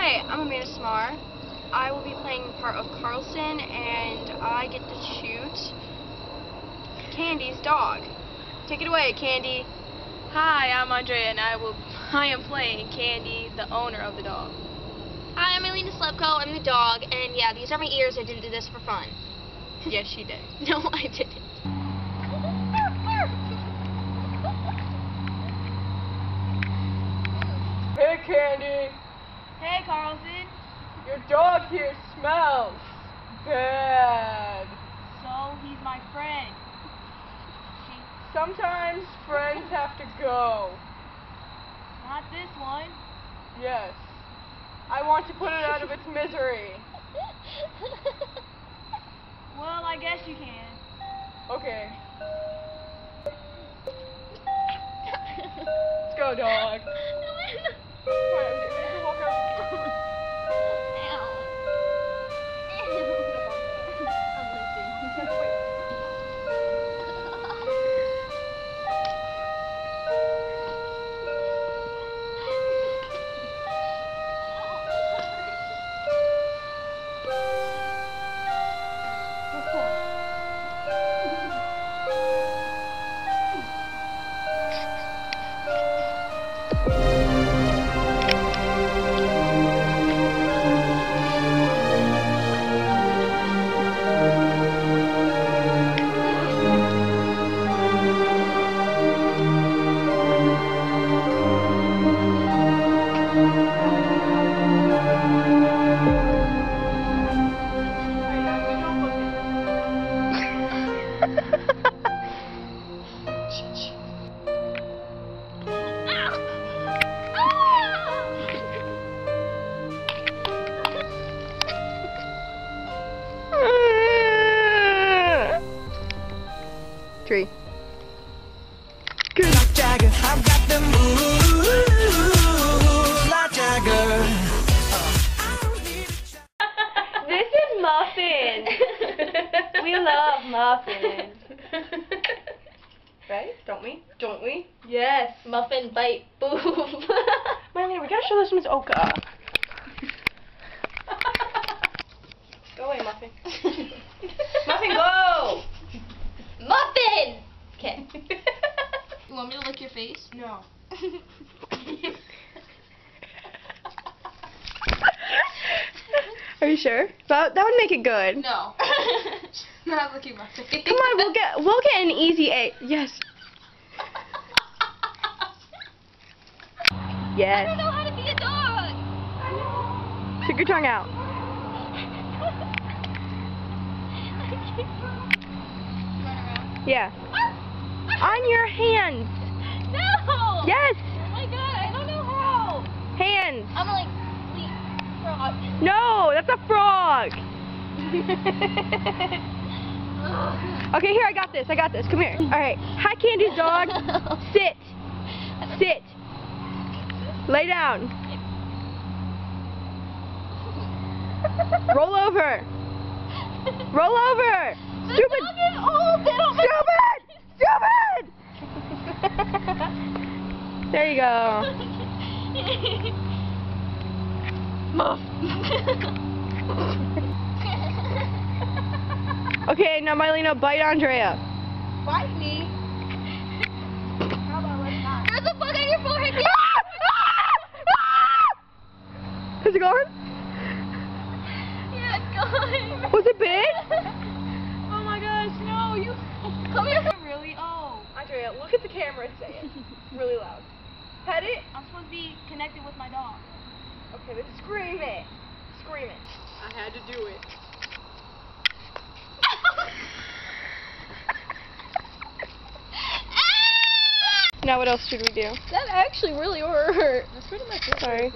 Hi, I'm Amanda Samar. I will be playing the part of Carlson, and I get to shoot Candy's dog. Take it away, Candy. Hi, I'm Andrea, and I am playing Candy, the owner of the dog. Hi, I'm Elena Slepko. I'm the dog, and yeah, these are my ears. I didn't do this for fun. Yes, she did. No, I didn't. Hey, Candy. Hey, Carlson. Your dog here smells bad. So, he's my friend. Sometimes friends have to go. Not this one. Yes. I want to put it out of its misery. Well, I guess you can. Okay. Let's go, dog. Come on, you can walk out. Tree. Good. Like Jagger, I've got the move like Jagger. This is Muffin. We love Muffin. Right? Don't we? Don't we? Yes. Muffin bite boob. Marlena, we gotta show this Miss Oka. Go away, Muffin. Muffin, go! Muffin! Okay. You want me to lick your face? No. Are you sure? That would make it good. No. Not licking my face. Come on, we'll get an easy A. Yes. I Yes. don't know how to be a dog. Stick your tongue out. Yeah. On your hands. No! Yes. Oh my god, I don't know how. Hands. I'm like, leap frog. No, that's a frog. Okay, here, I got this. Come here. All right. Hi, Candy's dog. Sit. Sit. Lay down. Roll over. Roll over. The Stupid. dog is old. They don't make Stupid. There you go. Muff. Okay, now Marlena, bite Andrea. Bite me. There's a bug on your forehead. Is it gone? Yeah, it's gone. Was it big? Oh my gosh, no, you Come here. really old. Andrea, look at the camera and say it. Really loud. Pet it. I'm supposed to be connected with my dog. Okay, then scream it. Scream it. I had to do it. Now what else should we do? That actually really hurt. That's pretty much it. Sorry.